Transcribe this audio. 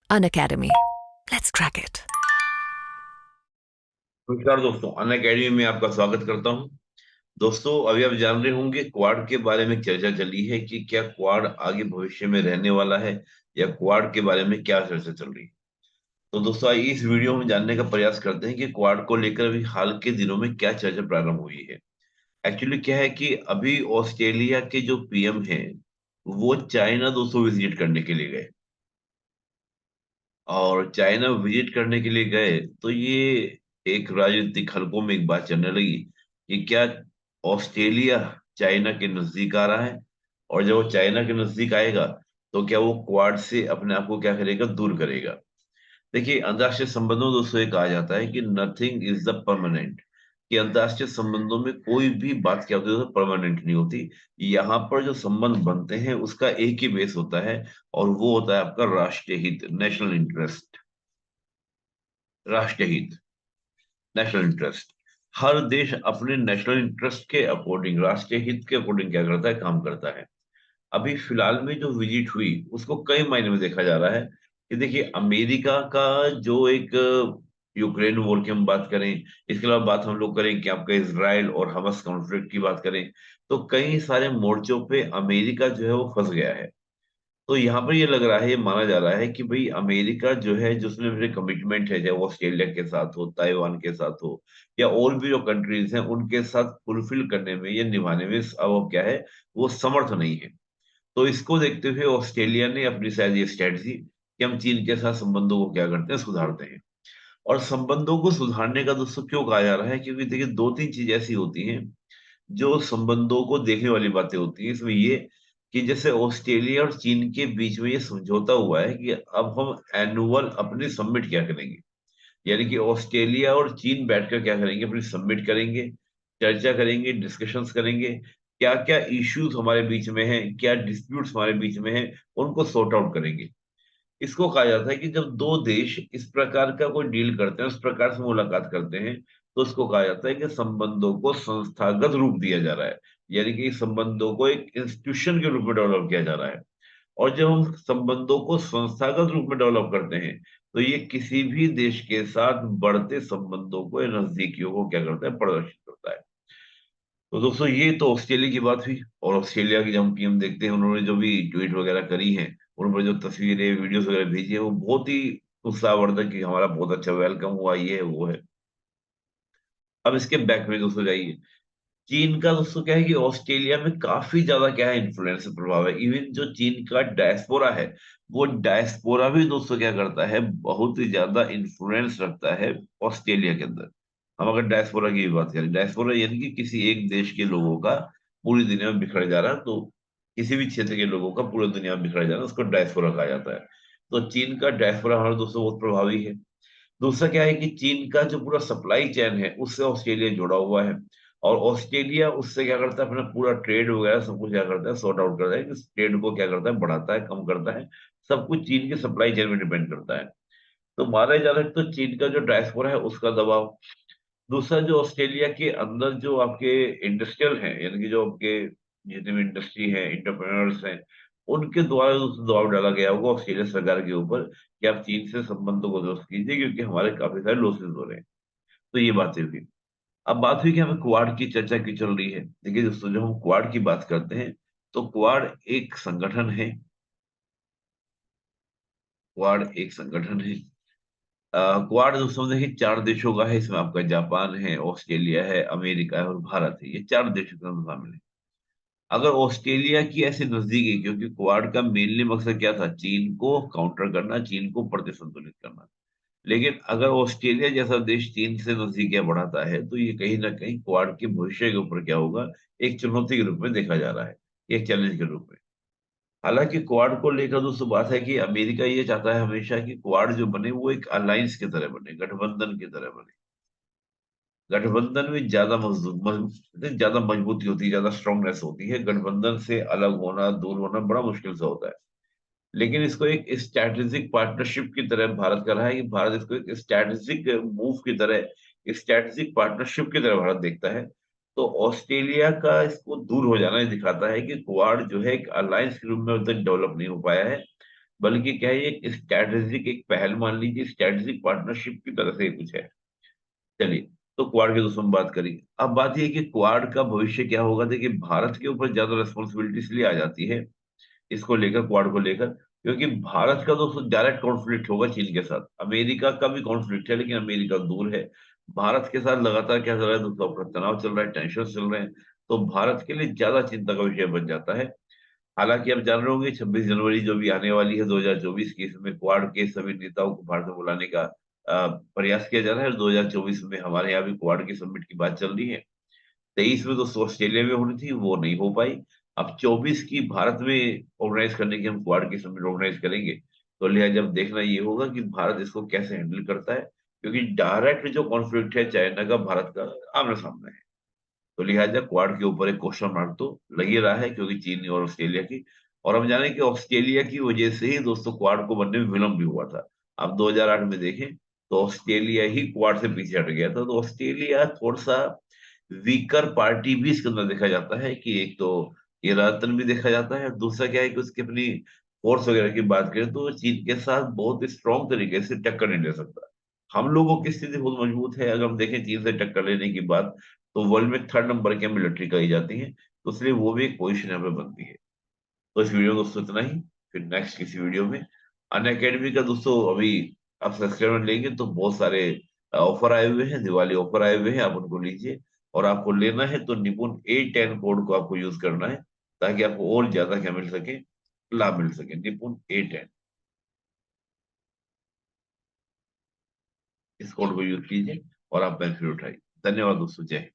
Unacademy. Let's crack it. नमस्कार दोस्तों, अन academy में आपका स्वागत करता हूं। दोस्तों, अभी आप जान रहे होंगे क्वाड के बारे में चर्चा चली है कि क्या क्वाड आगे भविष्य में रहने वाला है या क्वाड के बारे में क्या चर्चा चल रही है। तो दोस्तों, आइए इस वीडियो में जानने का प्रयास करते हैं कि क्वाड को लेकर अभी हाल के दिनों में क्या चर्चा प्रारंभ हुई है। एक्चुअली क्या है कि अभी ऑस्ट्रेलिया के जो पीएम हैं वो चाइना दोस्तों विजिट करने के लिए गए, और चाइना विजिट करने के लिए गए तो ये एक राजनीतिक हलकों में एक बात चलने लगी कि क्या ऑस्ट्रेलिया चाइना के नजदीक आ रहा है, और जब वो चाइना के नजदीक आएगा तो क्या वो क्वाड से अपने आप को क्या करेगा, दूर करेगा। देखिए, अंतर्राष्ट्रीय संबंधों में दोस्तों एक कहा जाता है कि नथिंग इज द परमानेंट, कि अंतर्राष्ट्रीय संबंधों में कोई भी बात क्या होती है परमानेंट नहीं होती। यहाँ पर जो संबंध बनते हैं उसका एक ही बेस होता है, और वो होता है आपका राष्ट्रीय हित, नेशनल इंटरेस्ट। राष्ट्रीय हित, नेशनल इंटरेस्ट। हर देश अपने नेशनल इंटरेस्ट के अकॉर्डिंग, राष्ट्रीय हित के अकॉर्डिंग क्या करता है, काम करता है। अभी फिलहाल में जो विजिट हुई उसको कई मायने में देखा जा रहा है कि देखिए, अमेरिका का जो एक यूक्रेन वॉर की हम बात करें, इसके अलावा बात हम लोग करें कि आपका इसराइल और हमास कॉन्फ्लिक्ट की बात करें, तो कई सारे मोर्चों पे अमेरिका जो है वो फंस गया है। तो यहाँ पर ये लग रहा है, ये माना जा रहा है कि भाई अमेरिका जो है, जिसमें मेरे कमिटमेंट है, चाहे वो ऑस्ट्रेलिया के साथ हो, ताइवान के साथ हो, या और भी जो कंट्रीज हैं उनके साथ फुलफिल करने में या निभाने में अब वो क्या है, वो समर्थ नहीं है। तो इसको देखते हुए ऑस्ट्रेलिया ने अपनी शायद ये स्ट्रेटजी कि हम चीन के साथ संबंधों को क्या करते हैं, सुधारते हैं। और संबंधों को सुधारने का दोस्तों क्यों कहा जा रहा है, क्योंकि देखिए दो तीन चीज ऐसी होती हैं जो संबंधों को देखने वाली बातें होती हैं। इसमें ये कि जैसे ऑस्ट्रेलिया और चीन के बीच में ये समझौता हुआ है कि अब हम एनुअल अपनी सबमिट क्या करेंगे, यानी कि ऑस्ट्रेलिया और चीन बैठकर क्या करेंगे, अपनी सबमिट करेंगे, चर्चा करेंगे, डिस्कशंस करेंगे, क्या क्या इश्यूज हमारे बीच में हैं, क्या डिस्प्यूट्स हमारे बीच में हैं, उनको सॉर्ट आउट करेंगे। इसको कहा जाता है कि जब दो देश इस प्रकार का कोई डील करते हैं, उस प्रकार से मुलाकात करते हैं, तो उसको कहा जाता है कि संबंधों को संस्थागत रूप दिया जा रहा है, यानी कि संबंधों को एक इंस्टीट्यूशन के रूप में डेवलप किया जा रहा है। और जब हम संबंधों को संस्थागत रूप में डेवलप करते हैं तो ये किसी भी देश के साथ बढ़ते संबंधों को या नजदीकियों को क्या करता है, प्रदर्शित करता है। तो दोस्तों, ये तो ऑस्ट्रेलिया की बात हुई। और ऑस्ट्रेलिया की जब हम पीएम देखते हैं, उन्होंने जो भी ट्वीट वगैरह करी हैं, उन पर जो तस्वीरें वीडियोस वगैरह भेजी है, वो बहुत ही उत्साहवर्धक कि हमारा बहुत अच्छा वेलकम हुआ, ये है वो है। अब इसके बैक में दोस्तों जाइए, चीन का दोस्तों क्या है कि ऑस्ट्रेलिया में काफी ज्यादा क्या है, इन्फ्लुएंस प्रभाव है। इवन जो चीन का डायस्पोरा है, वो डायस्पोरा भी दोस्तों क्या करता है, बहुत ही ज्यादा इन्फ्लुएंस रखता है ऑस्ट्रेलिया के अंदर। हम अगर डायस्पोरा की भी बात करें, डायस्पोरा यानी कि किसी एक देश के लोगों का पूरी दुनिया में बिखर जा रहा है, तो किसी भी क्षेत्र के लोगों का पूरी दुनिया में बिखर जाना, उसको डायस्पोरा कहा जाता है। तो चीन का डायस्पोरा हमारे दोस्तों बहुत प्रभावी है। दूसरा क्या है कि चीन का जो पूरा सप्लाई चेन है उससे ऑस्ट्रेलिया जुड़ा हुआ है, और ऑस्ट्रेलिया उससे क्या करता है, अपना पूरा ट्रेड वगैरह सब कुछ क्या करता है, सॉर्ट आउट करता है, कि ट्रेड को क्या करता है, बढ़ाता है, कम करता है। सब कुछ चीन के सप्लाई चेन में डिपेंड करता है। तो माना जा रहा है तो चीन का जो डायस्पोरा है उसका दबाव। दूसरा, जो ऑस्ट्रेलिया के अंदर जो आपके इंडस्ट्रियल हैं, यानी कि जो आपके जितने भी इंडस्ट्री है, इंटरप्रेन्योर्स हैं, उनके द्वारा उस दबाव डाला गया होगा ऑस्ट्रेलिया सरकार के ऊपर कि आप चीन से संबंधों को दुरुस्त कीजिए, क्योंकि हमारे काफी सारे लॉसेस हो रहे हैं। तो ये बातें हुई। अब बात हुई कि हमें क्वाड की चर्चा क्यों चल रही है। देखिए दोस्तों, जब हम क्वाड की बात करते हैं तो क्वाड एक संगठन है। क्वाड एक संगठन है। क्वाड दोस्तों देखिए चार देशों का है। इसमें आपका जापान है, ऑस्ट्रेलिया है, अमेरिका है और भारत है। ये चार देशों के अंदर शामिल है। अगर ऑस्ट्रेलिया की ऐसे नजदीकी, क्योंकि क्वाड का मेनली मकसद क्या था, चीन को काउंटर करना, चीन को प्रतिसंतुलित करना। लेकिन अगर ऑस्ट्रेलिया जैसा देश चीन से नजदीकियां बढ़ाता है तो ये कहीं ना कहीं क्वाड के भविष्य के ऊपर क्या होगा, एक चुनौती के रूप में देखा जा रहा है, एक चैलेंज के रूप में। हालांकि क्वाड को लेकर दोस्तों बात है कि अमेरिका ये चाहता है हमेशा कि क्वाड जो बने वो एक अलायंस की तरह बने, गठबंधन की तरह बने। गठबंधन में ज्यादा ज्यादा मजबूती होती है, ज्यादा स्ट्रांगनेस होती है। गठबंधन से अलग होना, दूर होना बड़ा मुश्किल से होता है। लेकिन इसको एक स्ट्रैटेजिक पार्टनरशिप की तरह भारत कर रहा है, कि भारत इसको एक स्ट्रैटेजिक मूव की तरह, स्ट्रैटेजिक पार्टनरशिप की तरह भारत देखता है। तो ऑस्ट्रेलिया का इसको दूर हो जाना ये दिखाता है कि क्वाड जो है एक अलायंस के रूप में अभी तक डेवलप नहीं हो पाया है। बल्कि क्या है, एक स्ट्रेटेजिक एक पहल मान लीजिए, स्ट्रेटेजिक पार्टनरशिप की तरह से ये कुछ है। चलिए, तो क्वाड की दोस्तों हम बात करेंगे। अब बात यह है कि क्वाड का भविष्य क्या होगा। देखिए, भारत के ऊपर ज्यादा रिस्पॉन्सिबिलिटी इसलिए आ जाती है इसको लेकर, क्वाड को लेकर, क्योंकि भारत का दोस्तों डायरेक्ट कॉन्फ्लिक्ट होगा चीन के साथ। अमेरिका का भी कॉन्फ्लिक्ट है, लेकिन अमेरिका दूर है। भारत के साथ लगातार क्या चल रहा है दोस्तों, अपना तनाव चल रहा है, टेंशन चल रहे हैं। तो भारत के लिए ज्यादा चिंता का विषय बन जाता है। हालांकि आप जान रहे होंगे 26 जनवरी जो भी आने वाली है 2024 की, इसमें क्वाड के सभी नेताओं को भारत में बुलाने का प्रयास किया जा रहा है। 2024 में हमारे यहाँ भी क्वाड की समिट की बात चल रही है। 23 में दोस्तों ऑस्ट्रेलिया में होनी थी, वो नहीं हो पाई। अब 24 की भारत में ऑर्गेनाइज करने की हम क्वाड की समिट ऑर्गेनाइज करेंगे। तो लिहाजा अब देखना ये होगा कि भारत इसको कैसे हैंडल करता है, क्योंकि डायरेक्ट जो कॉन्फ्लिक्ट है चाइना का भारत का आमने सामने है। तो लिहाजा क्वाड के ऊपर एक क्वेश्चन मार्क तो लग ही रहा है, क्योंकि चीन और ऑस्ट्रेलिया की। और हम जाने कि ऑस्ट्रेलिया की वजह से ही दोस्तों क्वाड को बनने में विलंब भी हुआ था। अब 2008 में देखें तो ऑस्ट्रेलिया ही क्वाड से पीछे हट गया था। तो ऑस्ट्रेलिया थोड़ा सा वीकर पार्टी भी इसके अंदर देखा जाता है, कि एक तो ये राजतंत्र भी देखा जाता है, दूसरा क्या है कि उसकी अपनी फोर्स वगैरह की बात करें तो चीन के साथ बहुत स्ट्रॉन्ग तरीके से टक्कर नहीं ले सकता। हम लोगों की स्थिति बहुत मजबूत है। अगर हम देखें चीन से टक्कर लेने की बात, तो वर्ल्ड में 3rd नंबर की मिलिट्री कही जाती है। तो इसलिए वो भी एक पोजिशन यहाँ पे बनती है। तो इस वीडियो में दोस्तों इतना ही। फिर नेक्स्ट किसी वीडियो में अन अकेडमी का दोस्तों अभी आप सब्सक्राइबर लेंगे तो बहुत सारे ऑफर आए हुए हैं, दिवाली ऑफर आए हुए हैं, आप उनको लीजिए। और आपको लेना है तो निपुण A10 कोड को आपको यूज करना है, ताकि आपको और ज्यादा क्या मिल सके, लाभ मिल सके। निपुण A10, इस कोड को यूज कीजिए और आप बेनिफिट उठाइए। धन्यवाद दोस्तों, जय हिंद।